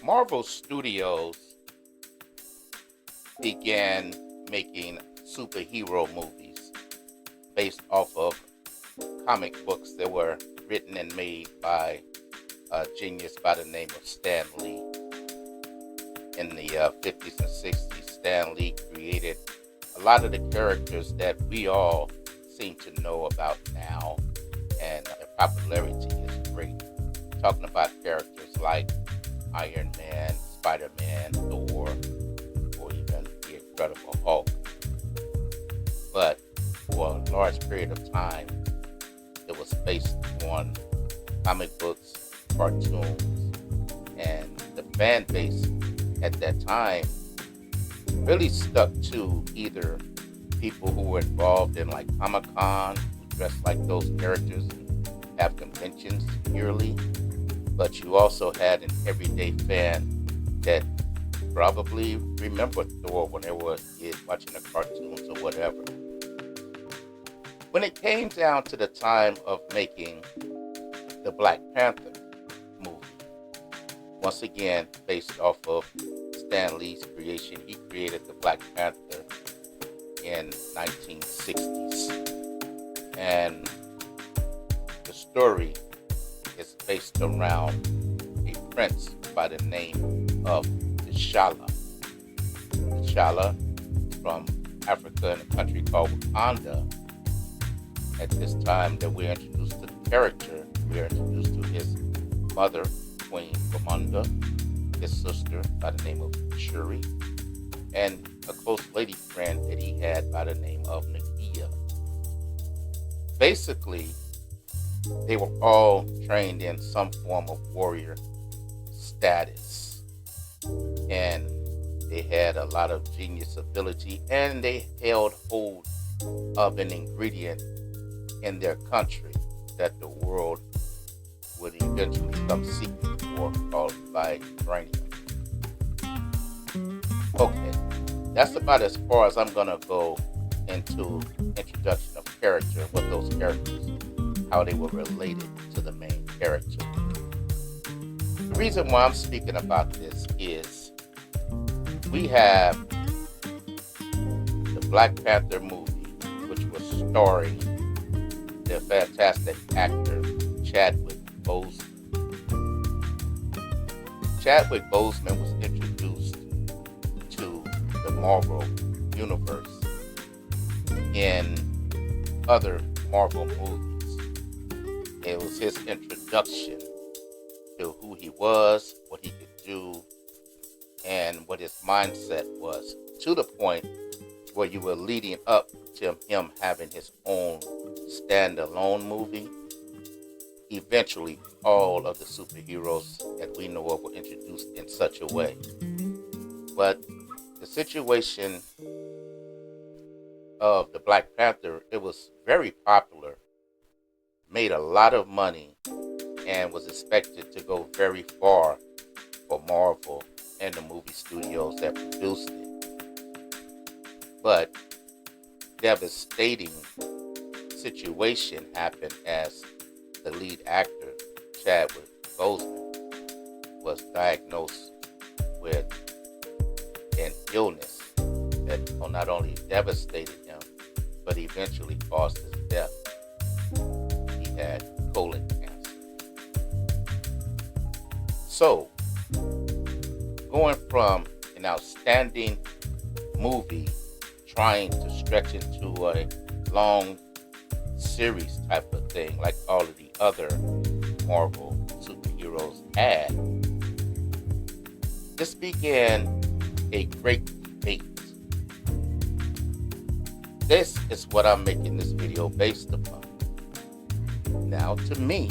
Marvel Studios began making superhero movies based off of comic books that were written and made by a genius by the name of Stan Lee. In the 50s and 60s, Stan Lee created a lot of the characters that we all seem to know about now, and their popularity is great. Talking about characters like Iron Man, Spider-Man, Thor, or even the Incredible Hulk. But for a large period of time, it was based on comic books, cartoons, and the fan base at that time really stuck to either people who were involved in like Comic-Con, who dressed like those characters and have conventions yearly, but you also had an everyday fan that probably remembered Thor when they were a kid watching the cartoons or whatever. When it came down to the time of making the Black Panther movie, once again based off of Stan Lee's creation, he created the Black Panther in 1960s, and the story is based around a prince by the name of T'Challa. T'Challa from Africa in a country called Wakanda. At this time that we're introduced to the character, we're introduced to his mother, Queen Ramonda, his sister by the name of Shuri, and a close lady friend that he had by the name of Nakia. Basically, they were all trained in some form of warrior status, and they had a lot of genius ability, and they held hold of an ingredient in their country that the world would eventually come seeking for, called vibranium. Okay, that's about as far as I'm gonna go into introduction of character, what those characters, how they were related to the main character. The reason why I'm speaking about this is we have the Black Panther movie, which was starring the fantastic actor Chadwick Boseman. Chadwick Boseman was introduced to the Marvel Universe in other Marvel movies. It was his introduction to who he was, what he could do, and what his mindset was, to the point where you were leading up to him having his own standalone movie. Eventually, all of the superheroes that we know of were introduced in such a way. But the situation of the Black Panther, it was very popular, made a lot of money, and was expected to go very far for Marvel and the movie studios that produced it. But devastating situation happened as the lead actor, Chadwick Boseman, was diagnosed with an illness that not only devastated him, but eventually caused his death. He had colon cancer. So, going from an outstanding movie trying to stretch into a long series type of thing like all of the other Marvel superheroes had, this began a great debate. This is what I'm making this video based upon. Now, to me,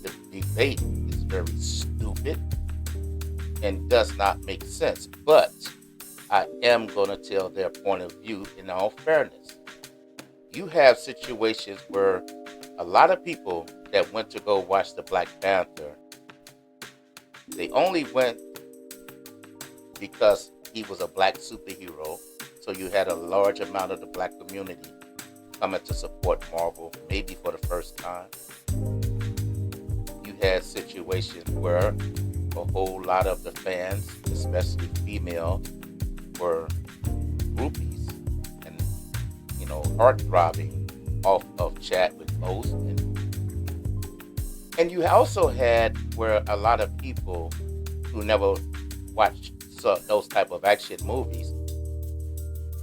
the debate is very stupid and does not make sense, but I am going to tell their point of view in all fairness. You have situations where a lot of people that went to go watch the Black Panther, they only went because he was a black superhero. So you had a large amount of the black community coming to support Marvel, maybe for the first time. You had situations where a whole lot of the fans, especially female, were groupies and, heart-throbbing off of Chadwick Boseman. And you also had where a lot of people who never watched those type of action movies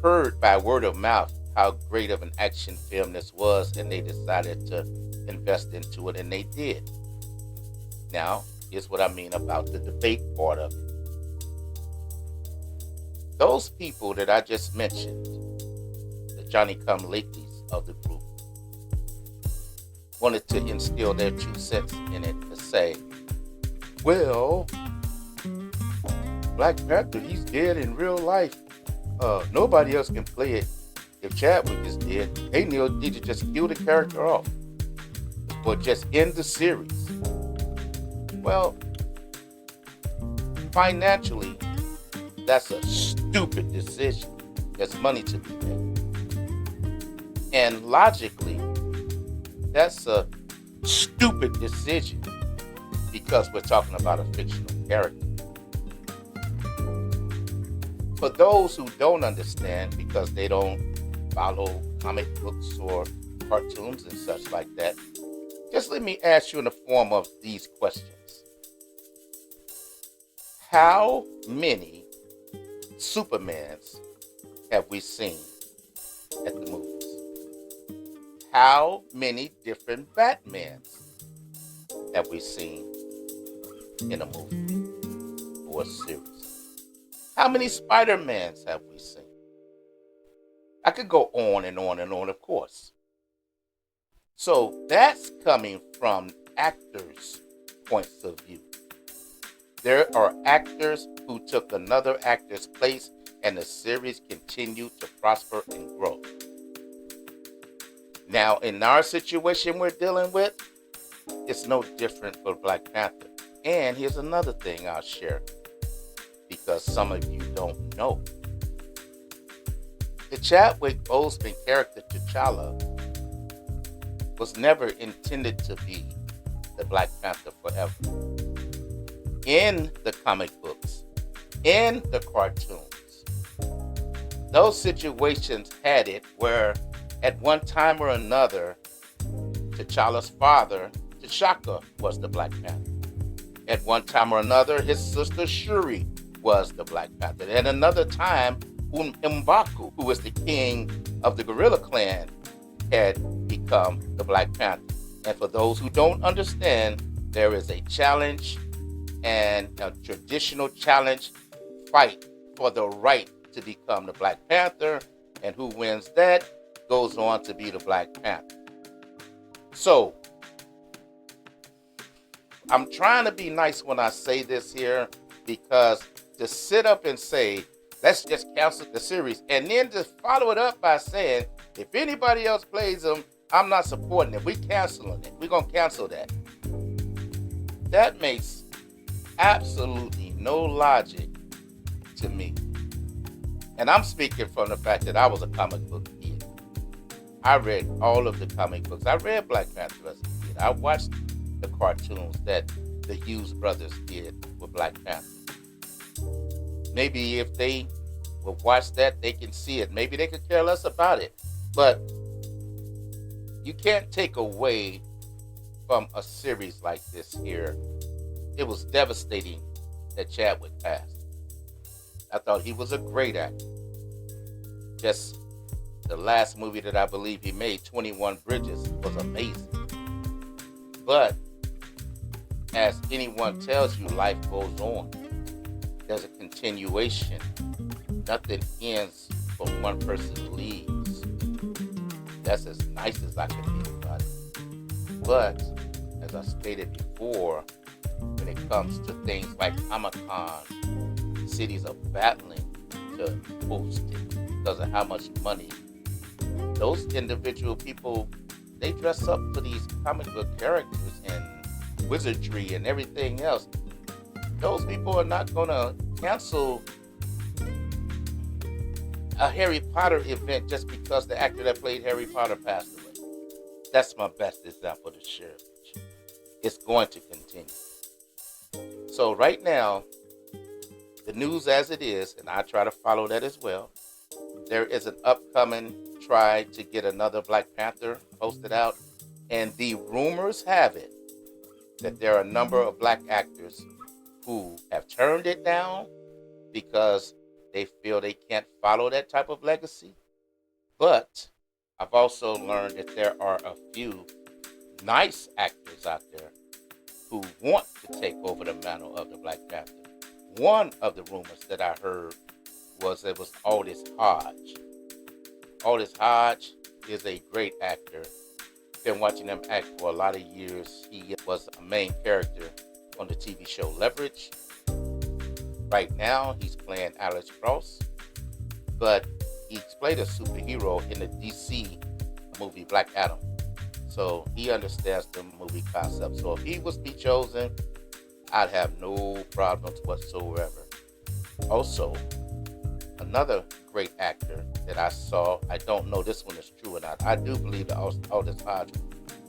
heard by word of mouth how great of an action film this was, and they decided to invest into it, and they did. Now, here's what I mean about the debate part of it. Those people that I just mentioned, the Johnny-come-latelys of the group, wanted to instill their 2 cents in it to say, well, Black Panther, he's dead in real life. Nobody else can play it if Chadwick is dead. They need to just kill the character off or just end the series. Well, financially, that's a stupid decision. There's money to be made. And logically, that's a stupid decision because we're talking about a fictional character. For those who don't understand, because they don't follow comic books or cartoons and such like that, just let me ask you in the form of these questions. How many Supermans have we seen at the movies? How many different Batmans have we seen in a movie or a series? How many Spider-Mans have we seen? I could go on and on and on, of course. So that's coming from actors' points of view. There are actors who took another actor's place, and the series continued to prosper and grow. Now, in our situation we're dealing with, it's no different for Black Panther. And here's another thing I'll share, because some of you don't know. The Chadwick Boseman character T'Challa was never intended to be the Black Panther forever. In the comic books, in the cartoons, those situations had it where at one time or another, T'Challa's father, T'Chaka, was the Black Panther. At one time or another, his sister Shuri was the Black Panther. At another time, M'Baku, who was the king of the Gorilla Clan, had become the Black Panther. And for those who don't understand, there is a challenge and a traditional challenge fight for the right to become the Black Panther, and who wins that goes on to be the Black Panther. So, I'm trying to be nice when I say this here, because to sit up and say, let's just cancel the series, and then to follow it up by saying, if anybody else plays them, I'm not supporting it. We're canceling it. We're going to cancel that. That makes absolutely no logic to me. And I'm speaking from the fact that I was a comic book kid. I read all of the comic books. I read Black Panther as a kid. I watched the cartoons that the Hughes brothers did with Black Panther. Maybe if they would watch that, they can see it. Maybe they could care less about it. But you can't take away from a series like this here. It was devastating that Chadwick passed. I thought he was a great actor. Just the last movie that I believe he made, 21 Bridges, was amazing. But as anyone tells you, life goes on. There's a continuation. Nothing ends when one person leaves. That's as nice as I can be about it. But as I stated before, when it comes to things like Comic-Con, cities are battling to host it because of how much money those individual people, they dress up for these comic book characters and wizardry and everything else. Those people are not going to cancel a Harry Potter event just because the actor that played Harry Potter passed away. That's my best example to share with you. It's going to continue. So right now, the news as it is, and I try to follow that as well, there is an upcoming try to get another Black Panther posted out. And the rumors have it that there are a number of black actors who have turned it down because they feel they can't follow that type of legacy. But I've also learned that there are a few nice actors out there who want to take over the mantle of the Black Panther. One of the rumors that I heard was it was Aldis Hodge. Aldis Hodge is a great actor. Been watching him act for a lot of years. He was a main character on the TV show Leverage. Right now, he's playing Alex Cross, but he's played a superhero in the DC movie Black Adam. So he understands the movie concept. So if he was to be chosen, I'd have no problems whatsoever. Also, another great actor that I saw, I don't know this one is true or not. I do believe that Aldis Hodge,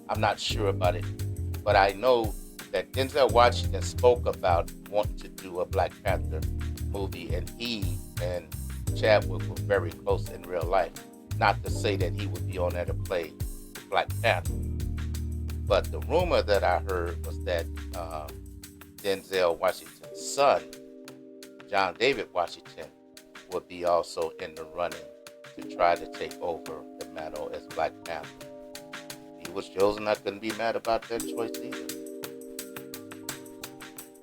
I'm not sure about it, but I know that Denzel Washington spoke about wanting to do a Black Panther movie, and he and Chadwick were very close in real life. Not to say that he would be on there to play Black Panther, but the rumor that I heard was that Denzel Washington's son, John David Washington, would be also in the running to try to take over the mantle as Black Panther. He was chosen. I couldn't be mad about that choice either.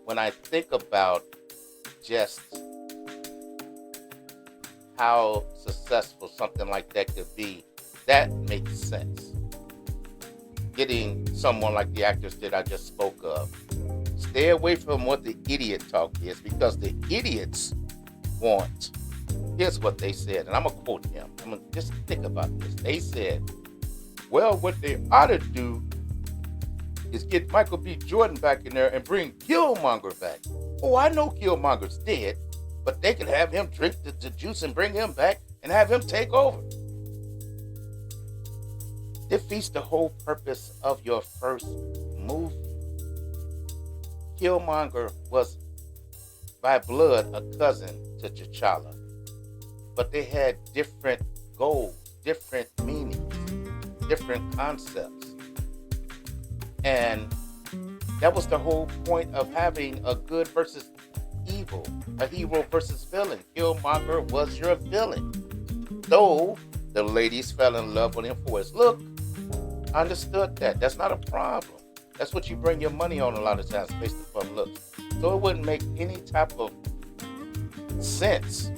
When I think about just how successful something like that could be, that makes sense. Getting someone like the actors that I just spoke of. Stay away from what the idiot talk is, because the idiots want, here's what they said, and I'm going to quote him. I'm going to just think about this. They said, well, what they ought to do is get Michael B. Jordan back in there and bring Killmonger back. Oh, I know Killmonger's dead, but they could have him drink the juice and bring him back and have him take over. Defeats the whole purpose of your first movie. Killmonger was, by blood, a cousin to T'Challa. But they had different goals, different meanings, different concepts. And that was the whole point of having a good versus evil, a hero versus villain. Killmonger was your villain. Though the ladies fell in love with him for his look, I understood that. That's not a problem. That's what you bring your money on a lot of times, based upon looks. So it wouldn't make any type of sense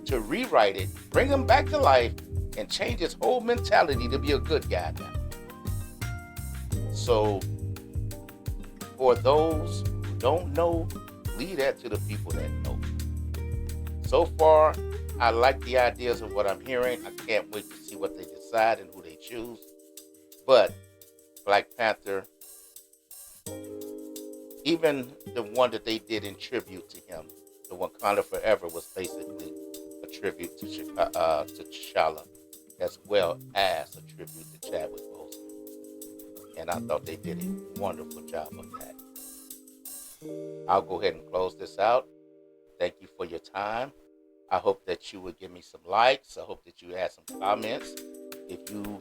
to rewrite it, bring him back to life, and change his whole mentality to be a good guy now. So, for those who don't know, leave that to the people that know. So far, I like the ideas of what I'm hearing. I can't wait to see what they decide and who they choose. But Black Panther, even the one that they did in tribute to him, the Wakanda Forever, was basically a tribute to T'Challa, as well as a tribute to Chadwick Boseman. And I thought they did a wonderful job of that. I'll go ahead and close this out. Thank you for your time. I hope that you would give me some likes. I hope that you add some comments. If you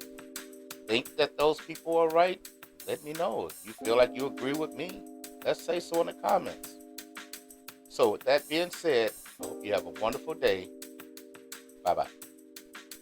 think that those people are right, let me know. If you feel like you agree with me, let's say so in the comments. So with that being said, I hope you have a wonderful day. Bye-bye.